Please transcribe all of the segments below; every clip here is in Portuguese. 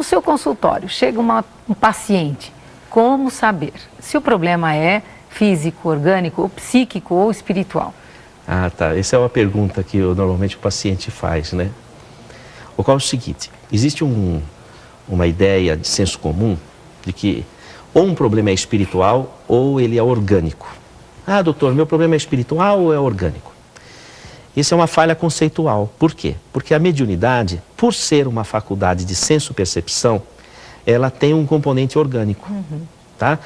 seu consultório, chega um paciente, como saber se o problema é físico, orgânico, ou psíquico ou espiritual? Ah, tá. Essa é uma pergunta que normalmente o paciente faz, né? O qual é o seguinte, existe uma ideia de senso comum de que ou um problema é espiritual ou ele é orgânico. Ah, doutor, meu problema é espiritual ou é orgânico? Isso é uma falha conceitual. Por quê? Porque a mediunidade, por ser uma faculdade de senso-percepção, ela tem um componente orgânico, tá?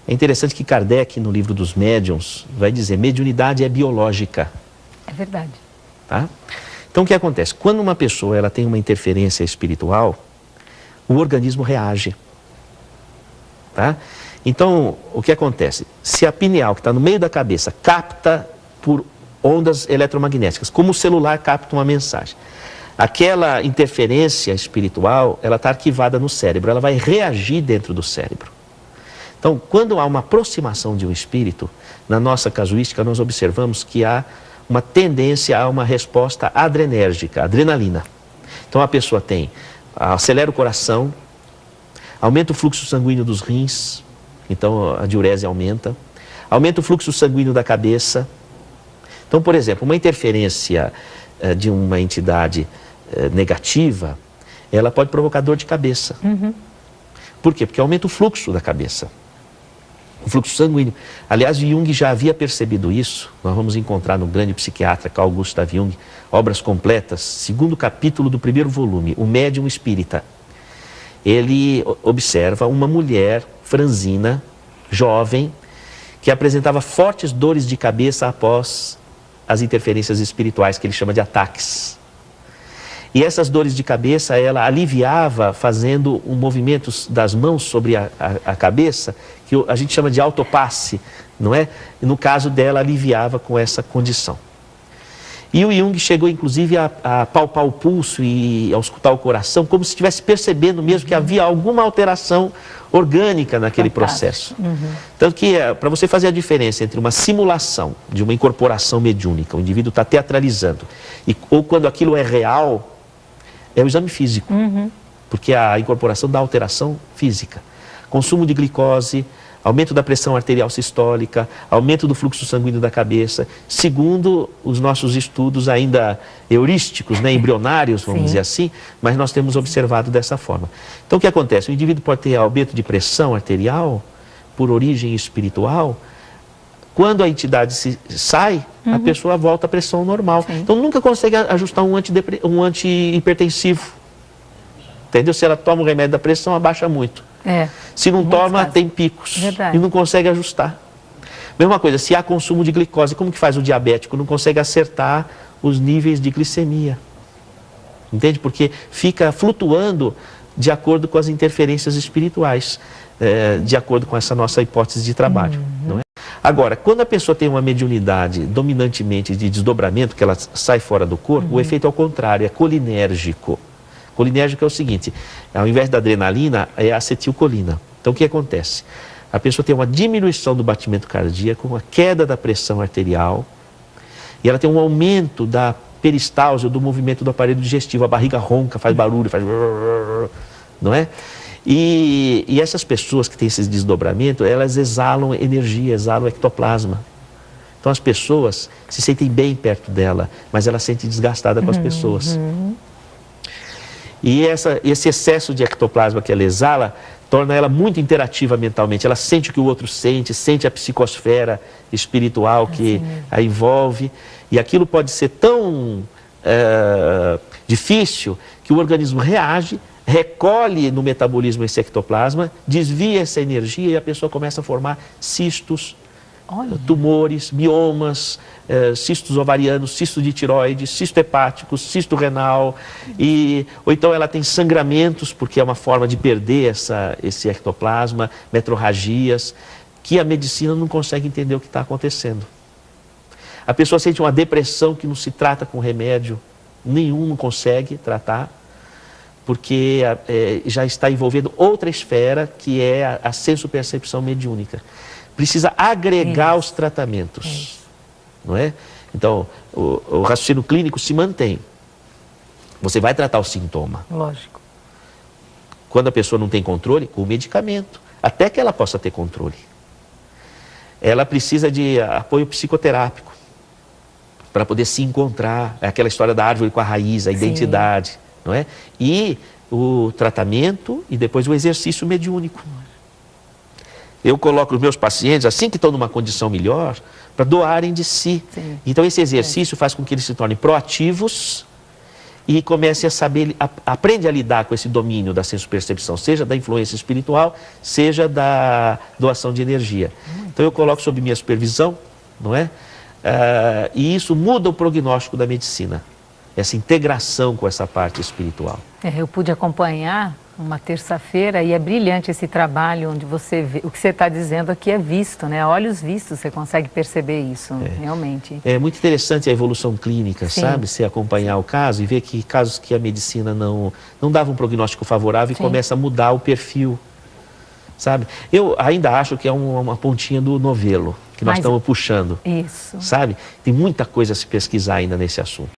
É interessante que Kardec, no livro dos médiuns, vai dizer, mediunidade é biológica. É verdade. Tá? Então, o que acontece? Quando uma pessoa ela tem uma interferência espiritual, o organismo reage. Tá? Então, o que acontece? Se a pineal, que está no meio da cabeça, capta por ondas eletromagnéticas, como o celular capta uma mensagem, aquela interferência espiritual, ela está arquivada no cérebro, ela vai reagir dentro do cérebro. Então, quando há uma aproximação de um espírito, na nossa casuística, nós observamos que há uma tendência a uma resposta adrenérgica, adrenalina. Então, a pessoa acelera o coração, aumenta o fluxo sanguíneo dos rins, então a diurese aumenta o fluxo sanguíneo da cabeça. Então, por exemplo, uma interferência de uma entidade negativa, ela pode provocar dor de cabeça. Por quê? Porque aumenta o fluxo da cabeça, o fluxo sanguíneo. Aliás, Jung já havia percebido isso. Nós vamos encontrar no grande psiquiatra Carl Gustav Jung, obras completas, segundo capítulo do primeiro volume, O Médium Espírita. Ele observa uma mulher franzina, jovem, que apresentava fortes dores de cabeça após as interferências espirituais, que ele chama de ataques. E essas dores de cabeça, ela aliviava fazendo movimentos das mãos sobre a cabeça, que a gente chama de autopasse, não é? E no caso dela, aliviava com essa condição. E o Jung chegou, inclusive, a palpar o pulso e a auscultar o coração, como se estivesse percebendo mesmo que havia alguma alteração orgânica naquele processo. Tanto que, para você fazer a diferença entre uma simulação de uma incorporação mediúnica, o indivíduo está teatralizando, ou quando aquilo é real, é o exame físico, porque a incorporação dá alteração física. Consumo de glicose, aumento da pressão arterial sistólica, aumento do fluxo sanguíneo da cabeça, segundo os nossos estudos ainda heurísticos, né, embrionários, vamos dizer assim, mas nós temos observado dessa forma. Então, o que acontece? O indivíduo pode ter aumento de pressão arterial por origem espiritual. Quando a entidade sai, a pessoa volta à pressão normal. Então, nunca consegue ajustar um antihipertensivo. Entendeu? Se ela toma o remédio da pressão, abaixa muito. Se não toma, tem picos. E não consegue ajustar. Mesma coisa, se há consumo de glicose, como que faz o diabético? Não consegue acertar os níveis de glicemia. Entende? Porque fica flutuando de acordo com as interferências espirituais, de acordo com essa nossa hipótese de trabalho. Não é? Agora, quando a pessoa tem uma mediunidade dominantemente de desdobramento, que ela sai fora do corpo, o efeito é ao contrário, é colinérgico. Colinérgico é o seguinte, ao invés da adrenalina, é a acetilcolina. Então, o que acontece? A pessoa tem uma diminuição do batimento cardíaco, uma queda da pressão arterial, e ela tem um aumento da peristalse, do movimento do aparelho digestivo. A barriga ronca, faz barulho, faz... não é? E essas pessoas que têm esse desdobramento, elas exalam energia, exalam ectoplasma. Então, as pessoas se sentem bem perto dela, mas ela se sente desgastada com as pessoas. E esse excesso de ectoplasma que ela exala torna ela muito interativa mentalmente. Ela sente o que o outro sente, sente a psicosfera espiritual que a envolve. E aquilo pode ser tão difícil que o organismo reage, recolhe no metabolismo esse ectoplasma, desvia essa energia e a pessoa começa a formar cistos, tumores, miomas, cistos ovarianos, cisto de tireoide, cisto hepático, cisto renal, ou então ela tem sangramentos, porque é uma forma de perder esse ectoplasma, metrorragias, que a medicina não consegue entender o que está acontecendo. A pessoa sente uma depressão que não se trata com remédio nenhum, não consegue tratar, porque já está envolvendo outra esfera, que é a senso-percepção mediúnica. Precisa agregar os tratamentos, não é? Então, o raciocínio clínico se mantém. Você vai tratar o sintoma. Lógico. Quando a pessoa não tem controle, com o medicamento, até que ela possa ter controle. Ela precisa de apoio psicoterápico para poder se encontrar. É aquela história da árvore com a raiz, a identidade, não é? E o tratamento e depois o exercício mediúnico. Eu coloco os meus pacientes, assim que estão numa condição melhor, para doarem de si. Sim. Então esse exercício faz com que eles se tornem proativos e comecem a saber, aprende a lidar com esse domínio da senso-percepção, seja da influência espiritual, seja da doação de energia. Então eu coloco sob minha supervisão, não é? E isso muda o prognóstico da medicina, essa integração com essa parte espiritual. Eu pude acompanhar uma terça-feira e é brilhante esse trabalho onde você vê, o que você está dizendo aqui é visto, né? A olhos vistos você consegue perceber isso, realmente. É muito interessante a evolução clínica, Sim. sabe? Você acompanhar o caso e ver que casos que a medicina não dava um prognóstico favorável e Sim. começa a mudar o perfil, sabe? Eu ainda acho que é uma pontinha do novelo que nós estamos puxando, Isso. sabe? Tem muita coisa a se pesquisar ainda nesse assunto.